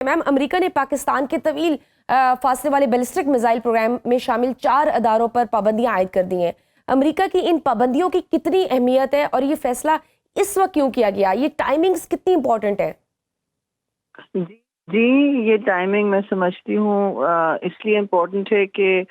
میم امریکہ نے پاکستان کے طویل فاصلے والے بیلسٹک میزائل پروگرام میں شامل 4 اداروں پر پابندیاں عائد کر دی ہیں. امریکہ کی ان پابندیوں کی کتنی اہمیت ہے اور یہ فیصلہ اس وقت کیوں کیا گیا؟ یہ ٹائمنگز کتنی امپورٹنٹ ہے؟ جی یہ ٹائمنگ میں سمجھتی ہوں اس لیے امپورٹنٹ ہے کہ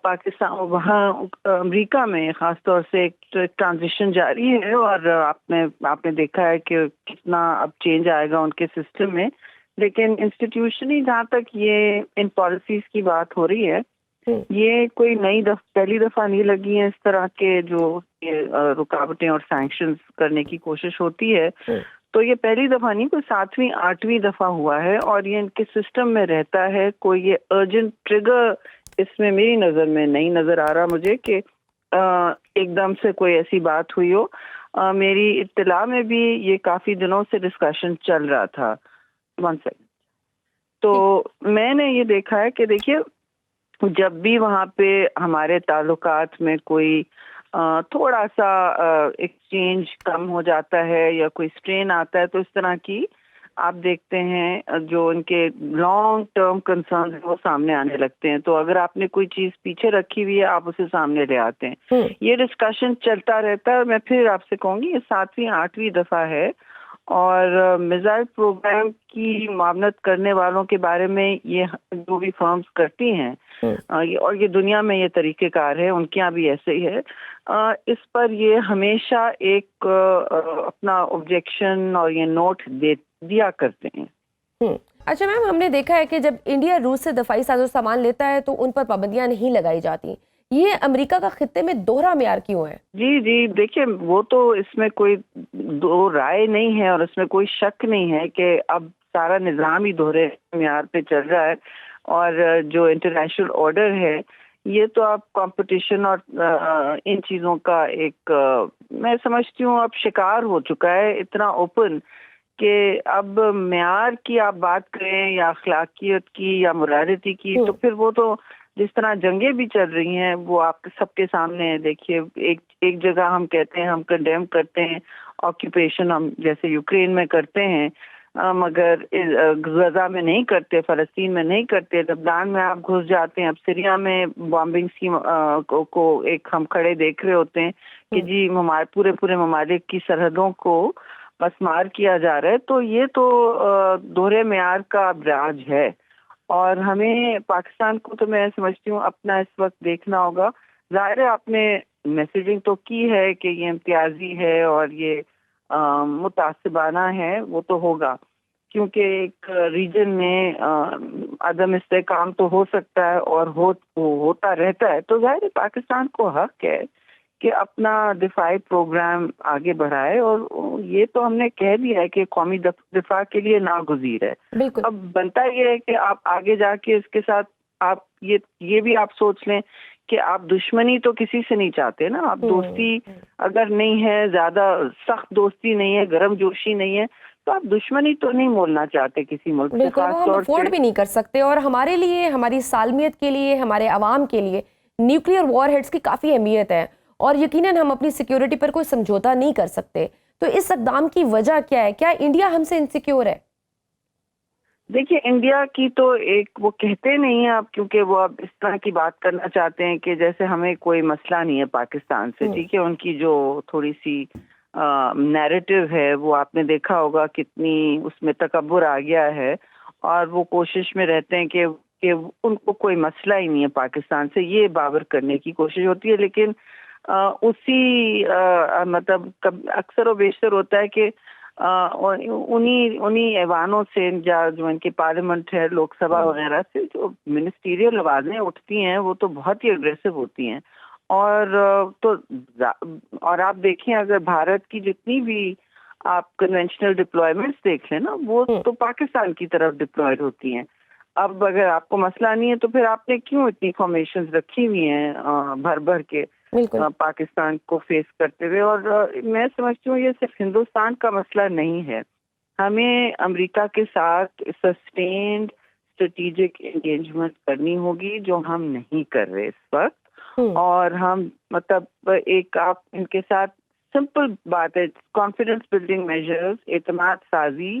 پاکستان وہاں امریکہ میں خاص طور سے ایک ٹرانزیشن جاری ہے اور آپ نے دیکھا ہے کہ کتنا اب چینج آئے گا ان کے سسٹم میں. لیکن انسٹیٹیوشنلی جہاں تک یہ ان پالیسیز کی بات ہو رہی ہے یہ کوئی پہلی دفعہ نہیں لگی ہیں اس طرح کے جو رکاوٹیں اور سینکشنز کرنے کی کوشش ہوتی ہے. تو یہ پہلی دفعہ نہیں، کوئی 7ویں 8ویں دفعہ ہوا ہے اور یہ ان کے سسٹم میں رہتا ہے. کوئی یہ ارجنٹ ٹریگر اس میں میری نظر میں نہیں نظر آ رہا مجھے کہ ایک دم سے کوئی ایسی بات ہوئی ہو. میری اطلاع میں بھی یہ کافی دنوں سے ڈسکشن چل رہا تھا. تو میں نے یہ دیکھا ہے کہ دیکھیے جب بھی وہاں پہ ہمارے تعلقات میں کوئی تھوڑا سا ایکسچینج کم ہو جاتا ہے یا کوئی اسٹرین آتا ہے تو اس طرح کی آپ دیکھتے ہیں جو ان کے لانگ ٹرم کنسرنز وہ سامنے آنے لگتے ہیں. تو اگر آپ نے کوئی چیز پیچھے رکھی ہوئی ہے آپ اسے سامنے لے آتے ہیں. یہ ڈسکشن چلتا رہتا ہے. میں پھر آپ سے کہوں گی یہ 7ویں 8ویں دفعہ ہے اور میزائل پروگرام کی معاونت کرنے والوں کے بارے میں یہ جو بھی فرمز کرتی ہیں اور یہ دنیا میں یہ طریقہ کار ہے ان کے یہاں بھی ایسے ہی ہے. اس پر یہ ہمیشہ ایک اپنا آبجیکشن اور یہ نوٹ دیا کرتے ہیں. اچھا میم، ہم نے دیکھا ہے کہ جب انڈیا روس سے دفاعی ساز و سامان لیتا ہے تو ان پر پابندیاں نہیں لگائی جاتی. یہ امریکہ کا خطے میں دوہرا معیار کیوں ہے؟ جی دیکھیے وہ تو اس میں کوئی دو رائے نہیں ہے اور اس میں کوئی شک نہیں ہے کہ اب سارا نظام ہی دوہرے معیار پہ چل رہا ہے. اور جو انٹرنیشنل آرڈر ہے یہ تو آپ کمپٹیشن اور ان چیزوں کا ایک میں سمجھتی ہوں اب شکار ہو چکا ہے اتنا اوپن کہ اب معیار کی آپ بات کریں یا اخلاقیت کی یا morality کی تو پھر وہ تو جس طرح جنگیں بھی چل رہی ہیں وہ آپ سب کے سامنے ہے. دیکھیے ایک جگہ ہم کہتے ہیں ہم کنڈیم کرتے ہیں آکوپیشن، ہم جیسے یوکرین میں کرتے ہیں مگر غزہ میں نہیں کرتے، فلسطین میں نہیں کرتے، لبنان میں آپ گھس جاتے ہیں. اب سیریا میں بامبنگ کو ایک ہم کھڑے دیکھ رہے ہوتے ہیں کہ جی پورے ممالک کی سرحدوں کو مسمار کیا جا رہا ہے. تو یہ تو دوہرے معیار کا ابراج ہے اور ہمیں پاکستان کو تو میں سمجھتی ہوں اپنا اس وقت دیکھنا ہوگا. ظاہر ہے آپ نے میسیجنگ تو کی ہے کہ یہ امتیازی ہے اور یہ متعصبانہ ہے، وہ تو ہوگا کیونکہ ایک ریجن میں عدم استحکام تو ہو سکتا ہے اور ہوتا رہتا ہے. تو ظاہر پاکستان کو حق ہے کہ اپنا دفاعی پروگرام آگے بڑھائے اور یہ تو ہم نے کہہ دیا ہے کہ قومی دفاع کے لیے ناگزیر ہے. اب بنتا یہ ہے کہ آپ آگے جا کے اس کے ساتھ آپ یہ بھی آپ سوچ لیں کہ آپ دشمنی تو کسی سے نہیں چاہتے نا. آپ دوستی اگر نہیں ہے، زیادہ سخت دوستی نہیں ہے، گرم جوشی نہیں ہے تو آپ دشمنی تو نہیں مولنا چاہتے کسی ملک سے، خاص وہ ہم طور افورڈ بھی نہیں کر سکتے. اور ہمارے لیے، ہماری سالمیت کے لیے، ہمارے عوام کے لیے نیوکلیئر وار ہیڈز کی کافی اہمیت ہے اور یقیناً ہم اپنی سیکیورٹی پر کوئی سمجھوتا نہیں کر سکتے. تو اس اقدام کی وجہ کیا ہے؟ کیا انڈیا ہم سے انسیکیور ہے؟ دیکھیے انڈیا کی تو ایک وہ کہتے نہیں ہیں آپ، کیونکہ وہ اب اس طرح کی بات کرنا چاہتے ہیں کہ جیسے ہمیں کوئی مسئلہ نہیں ہے پاکستان سے. ٹھیک ہے، ان کی جو تھوڑی سی نیریٹو ہے وہ آپ نے دیکھا ہوگا کتنی اس میں تکبر آ گیا ہے اور وہ کوشش میں رہتے ہیں کہ ان کو کوئی مسئلہ ہی نہیں ہے پاکستان سے، یہ باور کرنے کی کوشش ہوتی ہے. لیکن اسی مطلب اکثر و بیشتر ہوتا ہے کہ انہی ایوانوں سے جو ان کی پارلیمنٹ ہے، لوک سبھا وغیرہ سے جو منسٹیریل آوازیں اٹھتی ہیں وہ تو بہت ہی اگریسو ہوتی ہیں. اور آپ دیکھیں اگر بھارت کی جتنی بھی آپ کنونشنل ڈپلائمنٹس دیکھ لیں نا وہ تو پاکستان کی طرف ڈپلائڈ ہوتی ہیں. اب اگر آپ کو مسئلہ نہیں ہے تو پھر آپ نے کیوں اتنی فارمیشنز رکھی ہوئی ہیں بھر کے پاکستان کو فیس کرتے ہوئے. اور میں سمجھتی ہوں یہ صرف ہندوستان کا مسئلہ نہیں ہے، ہمیں امریکہ کے ساتھ سسٹینڈ اسٹریٹجک انگیجمنٹ کرنی ہوگی جو ہم نہیں کر رہے اس وقت. اور ہم مطلب ایک آپ ان کے ساتھ سمپل بات ہے، کانفیڈنس بلڈنگ میجرز، اعتماد سازی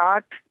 8,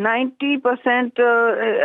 90%